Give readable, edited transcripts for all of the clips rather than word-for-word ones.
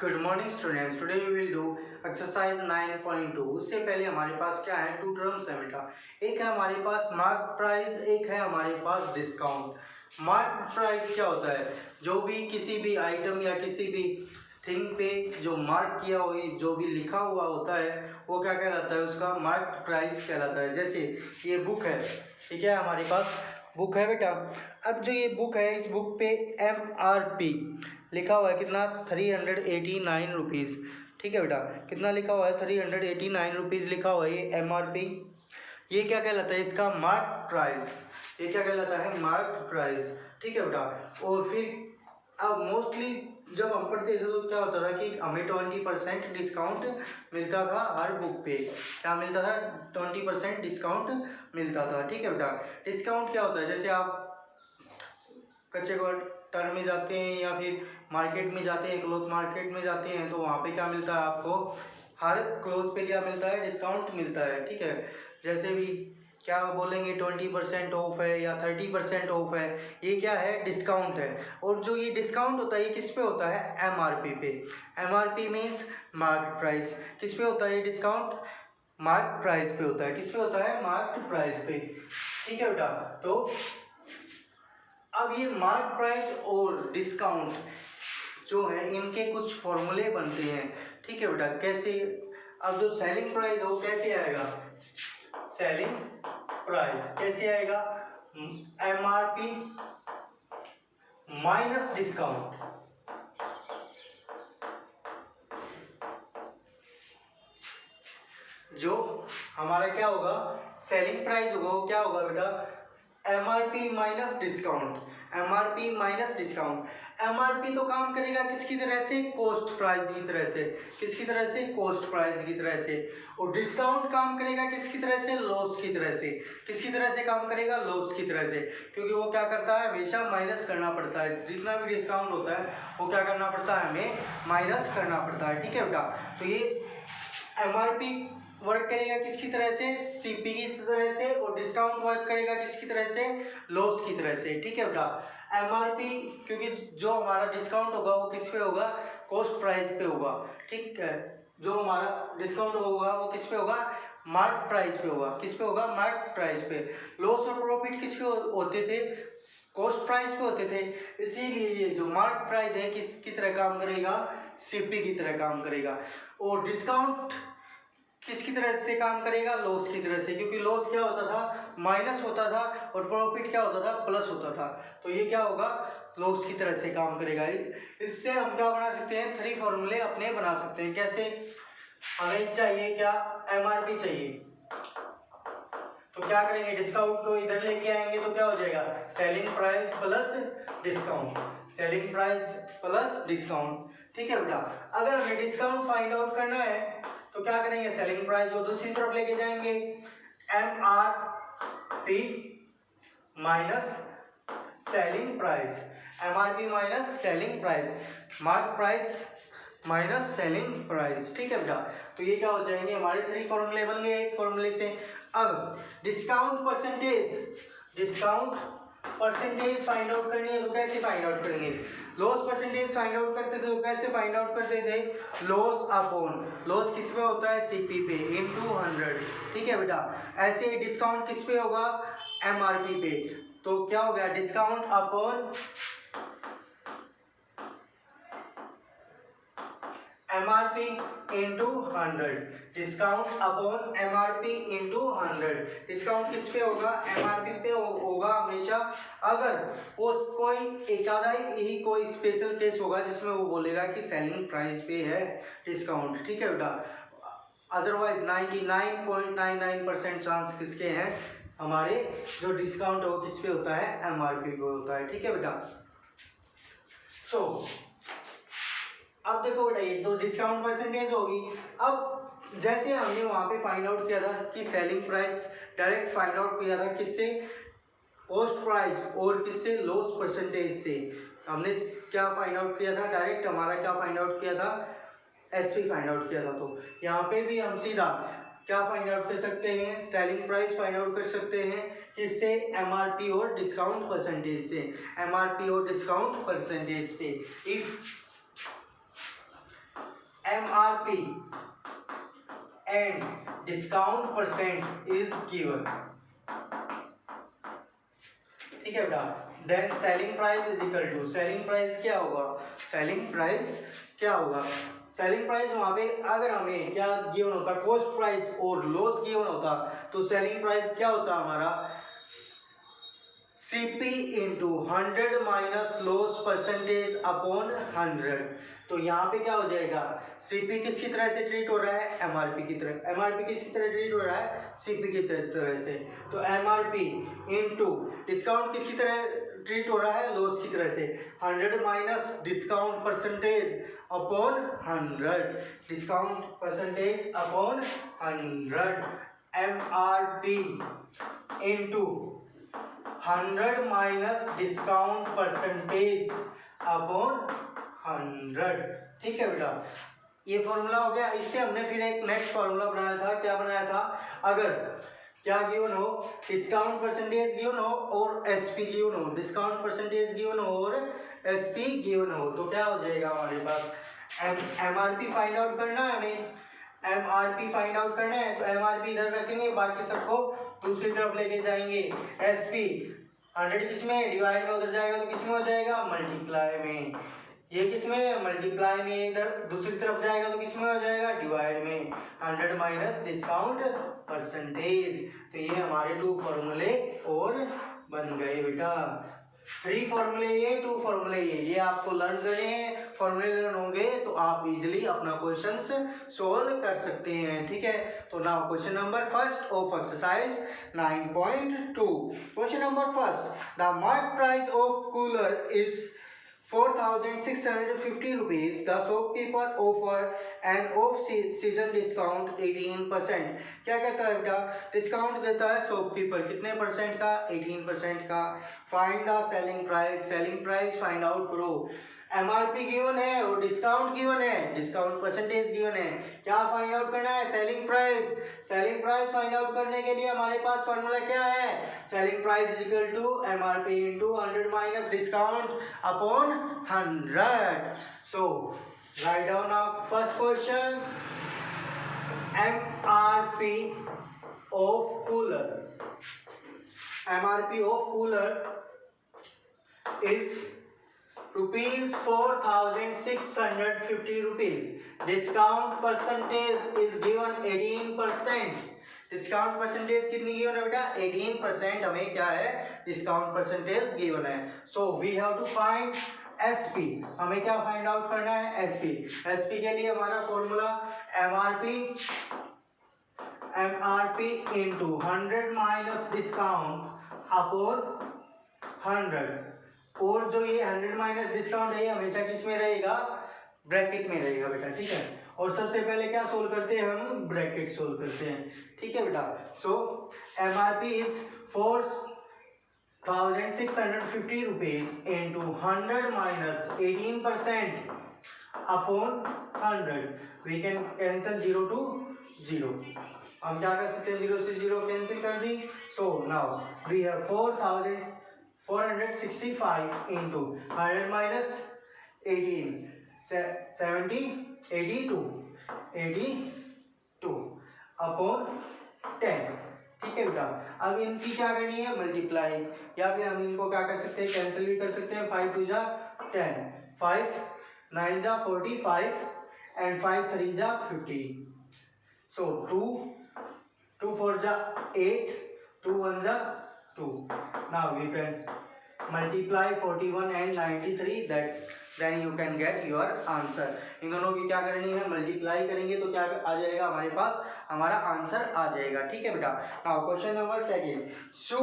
Good morning students, today we will do exercise 9.2। उससे पहले हमारे पास क्या है, टू टर्म्स है बेटा। एक है हमारे पास मार्क प्राइस, एक है हमारे पास डिस्काउंट। मार्क प्राइस क्या होता है? जो भी किसी भी आइटम या किसी भी थिंग पे जो मार्क किया हुआ, जो भी लिखा हुआ होता है, वो क्या कहलाता है? उसका मार्क प्राइस कहलाता है। जैसे ये बुक है, ठीक है, हमारे पास बुक है बेटा। अब जो ये बुक है, इस बुक पे MRP लिखा हुआ है कितना? 389 रुपीज़। ठीक है बेटा, कितना लिखा हुआ है? 389 रुपीज़ लिखा हुआ है ये MRP। ये क्या कहलाता है? इसका मार्क प्राइस। ये क्या कहलाता है? Mark price. ठीक है बेटा। और फिर अब मोस्टली जब हम पढ़ते थे तो क्या होता था कि हमें 20% डिस्काउंट मिलता था हर बुक पे। क्या मिलता था? 20% डिस्काउंट मिलता था। ठीक है बेटा। डिस्काउंट क्या होता है? जैसे आप कच्चे क्वार्टर में जाते हैं या फिर मार्केट में जाते हैं, क्लॉथ मार्केट में जाते हैं, तो वहाँ पे क्या मिलता है आपको? हर क्लॉथ पे क्या मिलता है? डिस्काउंट मिलता है। ठीक है। जैसे भी क्या बोलेंगे, 20% ऑफ है या 30% ऑफ है, ये क्या है? डिस्काउंट है। और जो ये डिस्काउंट होता है, ये किस पे होता है? MRP पे। MRP means market price. किस पे होता है ये डिस्काउंट? मार्केट प्राइस पे होता है। किस पे होता है? मार्केट प्राइस पे। ठीक है बेटा। तो अब ये मार्क प्राइस और डिस्काउंट जो है, इनके कुछ फॉर्मूले बनते हैं। ठीक है बेटा। कैसे? अब जो सेलिंग प्राइस हो, कैसे आएगा? सेलिंग प्राइस कैसे आएगा? MRP minus discount. जो हमारा क्या होगा? सेलिंग प्राइस होगा, वो क्या होगा बेटा? MRP minus discount. MRP minus discount. MRP तो काम करेगा किसकी तरह से? कॉस्ट प्राइस की तरह से। किसकी तरह से? कॉस्ट प्राइस की तरह से। और डिस्काउंट काम करेगा किसकी तरह से? लॉस की तरह से। किसकी तरह से काम करेगा? लॉस की तरह से। क्योंकि वो क्या करता है? हमेशा माइनस करना पड़ता है। जितना भी डिस्काउंट होता है वो क्या करना पड़ता है? हमें माइनस करना पड़ता है। ठीक है बेटा। तो ये MRP वर्क करेगा किसकी तरह से? CP की तरह से। और डिस्काउंट वर्क करेगा किसकी तरह से? लॉस की तरह से। ठीक है बेटा। MRP, क्योंकि जो हमारा डिस्काउंट होगा वो किस पे होगा? कॉस्ट प्राइस पे होगा। ठीक है। जो हमारा डिस्काउंट होगा वो किस पे होगा? मार्क प्राइस पे होगा। किस पे होगा? मार्क प्राइस पे। लॉस और प्रॉफिट किस पे होते थे? कॉस्ट प्राइस पे होते थे। इसीलिए ये जो मार्क प्राइस है किसकी तरह काम करेगा? CP की तरह काम करेगा। और डिस्काउंट किसकी तरह से काम करेगा? लॉस की तरह से। क्योंकि लॉस क्या होता था? माइनस होता था। और प्रॉफिट क्या होता था? प्लस होता था। तो ये क्या होगा? लॉस की तरह से काम करेगा। इससे हम क्या बना सकते हैं? 3 फॉर्मूले अपने बना सकते हैं। कैसे? हमें चाहिए क्या? MRP चाहिए, तो क्या करेंगे? डिस्काउंट को इधर लेके आएंगे तो क्या हो जाएगा? Selling price plus discount. Selling price plus discount. ठीक है बेटा। अगर हमें डिस्काउंट फाइंड आउट करना है तो क्या करेंगे? सेलिंग प्राइस को दूसरी तरफ लेके जाएंगे। MRP minus selling price. MRP minus selling price. Mark price minus selling price. ठीक है बेटा। तो ये क्या हो जाएंगे? हमारे 3 फॉर्मूले बन गए एक फॉर्मूले से। अब डिस्काउंट परसेंटेज फाइंड आउट करनी है तो कैसे फाइंड आउट करेंगे? लॉस परसेंटेज फाइंड आउट करते थे तो कैसे फाइंड आउट करते थे? लॉस अपॉन, लॉस किस पे होता है? CP पे इनटू 100। ठीक है बेटा। ऐसे ही डिस्काउंट किस पे होगा? MRP पे। तो क्या हो गया? Discount upon MRP into 100। Discount upon MRP into 100। Discount किस पे होगा? MRP पे होगा हमेशा। अगर वो कोई एक आधा ही कोई स्पेशल केस होगा जिसमें वो बोलेगा कि सेलिंग प्राइस पे है डिस्काउंट। ठीक है बेटा। अदरवाइज 99.99% चांस किसके हैं? हमारे जो डिस्काउंट है वो किस पे होता है? MRP पे होता है। ठीक है बेटा। सो अब देखो बेटा, ये तो डिस्काउंट परसेंटेज होगी। अब जैसे हमने वहां पे फाइंड आउट किया था कि selling price direct find out किया था किससे? Cost price. और किससे? लॉस परसेंटेज से। हमने क्या फाइंड आउट किया था? डायरेक्ट हमारा क्या फाइंड आउट किया था? SP फाइंड आउट किया था। तो यहाँ पे भी हम सीधा क्या फाइंड आउट कर सकते हैं? सेलिंग प्राइस फाइंड आउट कर सकते हैं किससे? MRP और डिस्काउंट परसेंटेज से। MRP और डिस्काउंट परसेंटेज से। If MRP and discount percent is given, ठीक है बेटा। Then selling price is equal to, selling price क्या होगा, सेलिंग प्राइस क्या होगा, सेलिंग प्राइस वहां पे अगर हमें क्या गिवन होता, कॉस्ट प्राइस और लॉस गिवन होता, तो सेलिंग प्राइस क्या होता हमारा CP into 100 minus loss percentage upon 100। तो यहाँ पे क्या हो जाएगा, CP किसकी तरह से ट्रीट हो रहा है, MRP की तरह, MRP किसकी तरह ट्रीट हो रहा है, CP की तरह से। तो MRP इंटू डिस्काउंट किसकी तरह ट्रीट हो रहा है, लॉस की तरह से, 100 minus discount percentage upon 100, discount percentage upon 100, MRP into 100 minus discount percentage upon 100, ठीक है बेटा। ये फॉर्मूला हो गया। इससे हमने फिर एक नेक्स्ट फॉर्मूला बनाया था, क्या बनाया था, अगर क्या गिवन हो, डिस्काउंट परसेंटेज गिवन हो और एसपी गिवन हो, डिस्काउंट परसेंटेज गिवन हो और एसपी गिवन हो, तो क्या हो जाएगा हमारे पास, एमआरपी फाइंड आउट करना है हमें, एमआरपी फाइंड आउट करना है, तो एमआरपी इधर रखेंगे, बाकी सबको दूसरी तरफ लेके जाएंगे। एसपी 100 किसमें डिवाइड में उधर जाएगा तो किसमें हो जाएगा, मल्टीप्लाई में, ये किसमें मल्टीप्लाई में, इधर दूसरी तरफ जाएगा तो किसमें हो जाएगा, डिवाइड में, 100 माइनस डिस्काउंट परसेंटेज। तो ये हमारे 2 फॉर्मूले और बन गए बेटा, 3 फॉर्मूले ये, 2 फॉर्मूले ये आपको लर्न करने हैं। फॉर्मूले लर्न होंगे तो आप इजीली अपना क्वेश्चंस सोल्व कर सकते हैं, ठीक है। तो now question number first of exercise 9.2, question number first, the mark price of cooler is 4,650 rupees. The shopkeeper offer an off-season discount 18%. क्या कहता है बेटा, डिस्काउंट देता है शॉपकीपर, कितने परसेंट का, 18% का। Find the selling price, selling price find out करो। एमआरपी गिवन है और डिस्काउंट गिवन है, डिस्काउंट परसेंटेज गिवन है, क्या फाइंड आउट करना है, selling price. Selling price find out करने के लिए हमारे पास फॉर्मूला क्या है, selling price is equal to MRP into 100 minus discount upon 100। So write down now first question, MRP of cooler, MRP of cooler is rupees 4,650 rupees. Discount percentage is given 18%. Discount percentage कितनी given है बेटा, 18% हमें क्या है, discount percentage given है। So we have to find SP, हमें क्या find out करना है, एसपी। एसपी के लिए हमारा formula MRP into 100 minus discount upon 100, और जो ये 100 माइनस डिस्काउंट है ये हमेशा किस में रहेगा, ब्रैकेट में रहेगा बेटा, ठीक है। और सबसे पहले क्या सोल्व करते हैं हम, ब्रैकेट सोल्व करते हैं, ठीक है बेटा। So MRP is 4,650 rupees into 100 minus 18% upon 100, we can cancel 0 to 0, हम क्या कर सकते हैं, 0 से 0 कैंसिल कर दी। So now we have 4,465 into 100 minus 18, 70, 82 upon 10, ठीक है बेटा। अब इनकी क्या करनी है, मल्टीप्लाई, या फिर हम इनको क्या कर सकते हैं, कैंसिल भी कर सकते हैं। 5 2 जा 10, 5 9 जा 45 एंड 5 3 जा 50। सो 2 4 जा 8, 2 1 जा 2। Now we can multiply 41 and 93, then you can get your answer। इन दोनों की क्या करनी है, मल्टीप्लाई करेंगे तो क्या आ जाएगा हमारे पास, हमारा आंसर आ जाएगा, ठीक है बेटा। Now question number second, shoe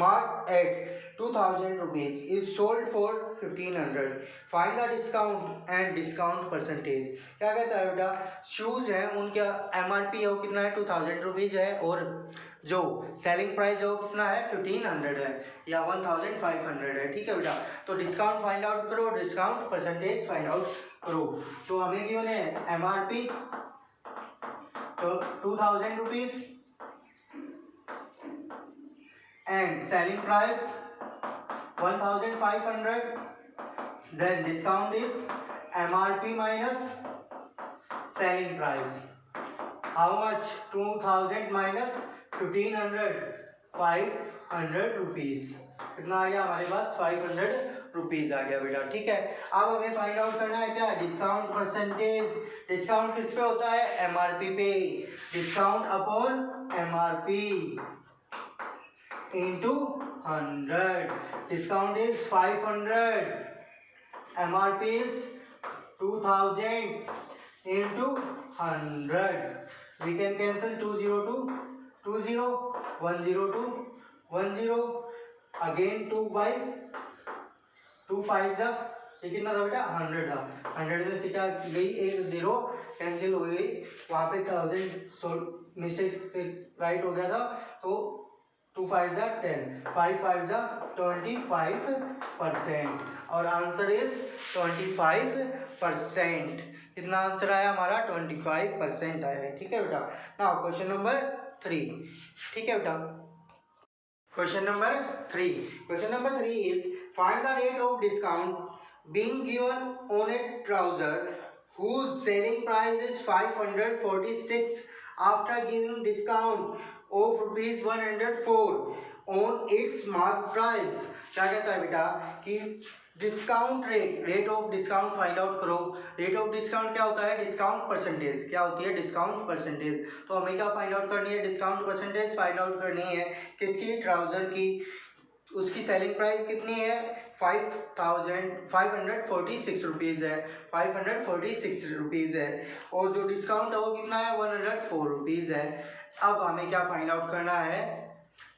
mark at 2,000 rupees is sold for 1,500, find the discount and discount percentage. क्या कहता है बेटा, शूज हैं उनका एमआरपी है वो कितना है, 2,000 रुपीज है, और जो सेलिंग प्राइस है वो कितना है, 1,500 है या 1,500 है, ठीक है बेटा। तो डिस्काउंट फाइंड आउट करो, डिस्काउंट परसेंटेज फाइंड आउट करो। तो हमें क्यों है एमआरपी, तो 2,000 rupees and selling price 1,500, then discount is MRP minus selling price, how much, 2000 minus 1500, 500 rupees. कितना आ गया हमारे पास, 500 रुपीज आ गया बेटा। ठीक है, अब हमें फाइंड आउट करना है क्या, डिस्काउंट परसेंटेज। डिस्काउंट किस पे होता है, एमआरपी पे। Discount upon MRP into 100। Discount is 500, MRP is 2000 into 100. We can cancel 202, 20, 102, 10, again 2 by 2 5 जा, ये कितना था बेटा, 100 था। 100 में से क्या गई, एक 0 कैंसिल हो गई, वहाँ पे 1000 मिस्टेक राइट हो गया था, तो 2 5 जा 10, 5 5 जा 25%, और आंसर इज 25%। कितना आंसर आया हमारा, 25% आया है। ठीक है बेटा। Now question number 3। ठीक है बेटा, question number 3। Question number 3 is find the rate of discount being given on A trouser whose selling price is 546 after giving discount of rupees 104 on its marked price। क्या कहता है बेटा कि discount rate of discount find out करो। Rate of discount क्या होता है, discount percentage. क्या होती है, डिस्काउंट परसेंटेज। तो हमें क्या फाइंड आउट करनी है, डिस्काउंट परसेंटेज फाइंड आउट करनी है। किसकी, ट्राउजर की। उसकी सेलिंग प्राइस कितनी है, 546 रुपीज़ है, 546 रुपीज़ है, और जो डिस्काउंट है वो कितना है, 104 रुपीज़ है। अब हमें क्या फाइंड आउट करना है,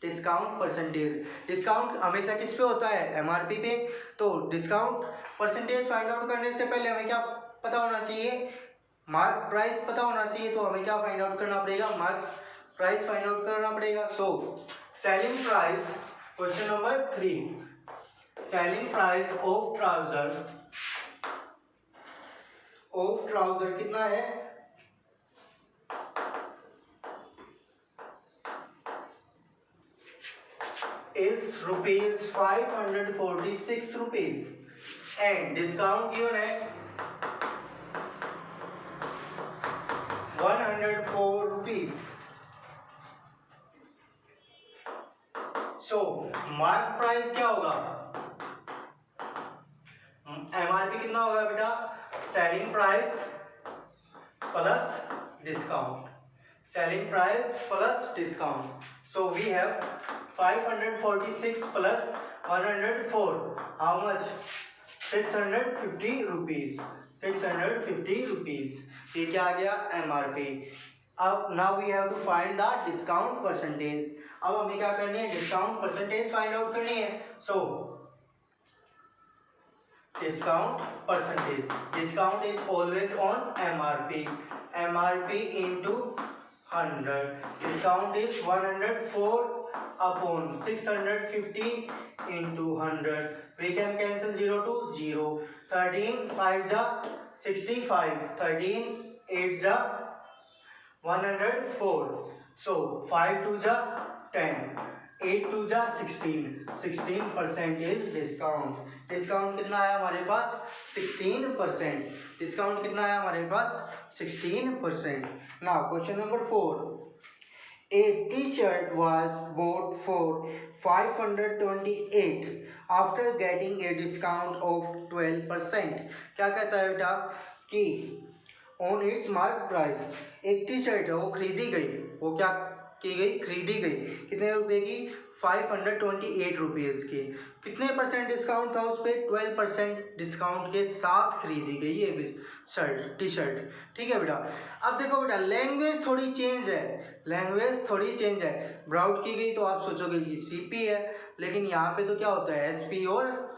डिस्काउंट परसेंटेज। डिस्काउंट हमेशा किस पे होता है, एमआरपी पे। तो डिस्काउंट परसेंटेज फाइंड आउट करने से पहले हमें क्या पता होना चाहिए, मार्क प्राइस पता होना चाहिए। तो हमें क्या फाइंड आउट करना पड़ेगा, मार्क प्राइस फाइंड आउट करना पड़ेगा। So selling price, question number 3, selling price of trouser कितना है, is rupees 546 rupees and discount given है 104 rupees। so मार्क प्राइस क्या होगा, एमआरपी कितना होगा बेटा, selling price plus discount, selling price plus discount. So we have 546 plus 104, how much, 650 rupees, 650 rupees। ये क्या आ गया, एमआरपी। अब now we have to find the discount percentage. अब हमें क्या करनी है, डिस्काउंट परसेंटेज फाइंड आउट करनी है। So discount percentage, discount is always on MRP, MRP into 100। Discount is 104 upon 650 into 100। we can cancel 0 to 0, 13 5 जा 65, 13 8 जा 104, so 5 2 जा 10, 8 2 जा 16, 16% is discount। डिस्काउंट कितना आया हमारे पास, 16%। डिस्काउंट कितना आया हमारे पास, 16%। Now question number 4, a t-shirt was bought for 528 after getting a discount of 12%। क्या कहता है बेटा कि ऑन इट्स मार्क प्राइस, एक टी शर्ट है वो खरीदी गई, वो क्या की गई, खरीदी गई, कितने रुपए की, 528 रुपीज़ की। कितने परसेंट डिस्काउंट था उस पर, 12% डिस्काउंट के साथ खरीदी गई ये शर्ट, टी शर्ट। ठीक है बेटा। अब देखो बेटा, लैंग्वेज थोड़ी चेंज है, लैंग्वेज थोड़ी चेंज है। ब्राउट की गई तो आप सोचोगे कि सीपी है, लेकिन यहाँ पे तो क्या होता है, एसपी और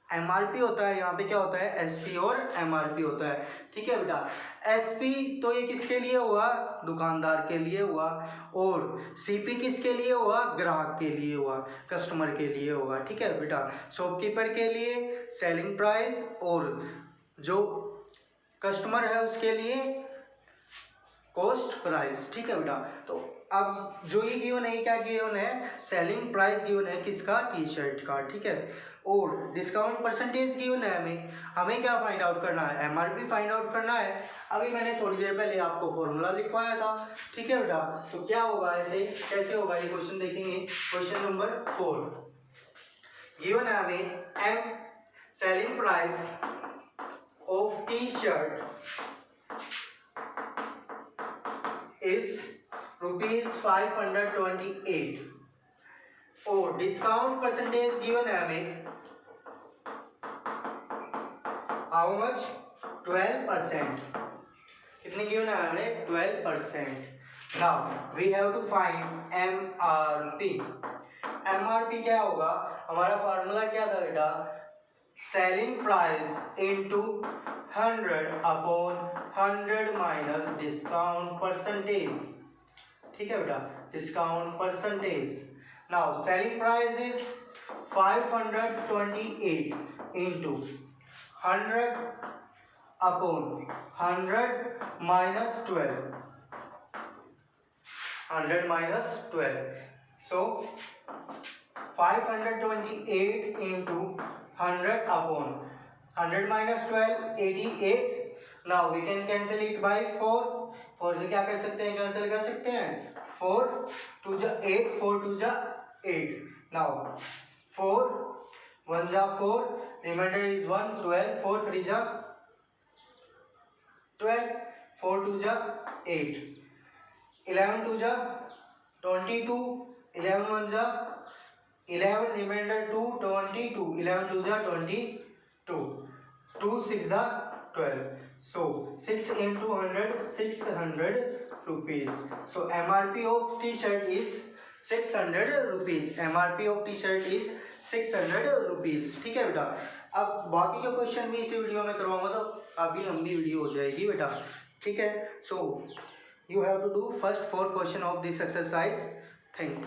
एमआरपी होता है। यहाँ पे क्या होता है, एसपी और एमआरपी होता है। ठीक है बेटा। एसपी तो ये किसके लिए हुआ, दुकानदार के लिए हुआ, और सीपी किसके लिए हुआ, ग्राहक के लिए हुआ, कस्टमर के लिए होगा। ठीक है बेटा। शॉपकीपर के लिए सेलिंग प्राइस, और जो कस्टमर है उसके लिए कॉस्ट प्राइस, ठीक है बेटा। तो अब जो ये गिवन है, क्या गिवन है, सेलिंग प्राइस गिवन है किसका, टी शर्ट का, ठीक है। और डिस्काउंट परसेंटेज गिवन है, हमें क्या फाइंड आउट करना है, एमआरपी फाइंड आउट करना है। अभी मैंने थोड़ी देर पहले आपको फॉर्मूला लिखवाया था, ठीक है बेटा। तो क्या होगा, ऐसे कैसे होगा ये क्वेश्चन देखेंगे। क्वेश्चन नंबर 4 गिवन है हमें, am selling price of T shirt is ₹528 और डिस्काउंट परसेंटेज गिवन है हमें, हाउ मच, 12%। कितनी गिवन है हमें, 12%। Now we have to find MRP. MRP क्या होगा, हमारा फार्मूला क्या था बेटा, selling price into 100 upon 100 minus discount percentage, ठीक है बेटा, discount percentage. Now selling price is 528 into 100 upon 100 minus 12, 100 minus 12, so 528 into 100 upon 100 minus 12, 88. Now we can cancel it by 4. 4 से क्या कर सकते हैं, कैंसिल कर सकते हैं, 4 2 जा 8, 4 2 जा 8. Now 4 1 जा 4, remainder is 1, 12, 4 3 जा 12, 4 2 जा 8, 11 2 जा 22, 11 1 जा 11, remainder 2, 22, 11 2 जा 22, 2 6 जा 12, so 6 into 100, 600 rupees. So MRP of T-shirt is 600 rupees. MRP of T-shirt is 600 rupees. ठीक है बेटा। अब बाकी के क्वेश्चन भी इसी वीडियो में करवाऊंगा, तो काफ़ी लंबी वीडियो हो जाएगी बेटा, ठीक है। सो you have to do first 4 question of this exercise. Thank you.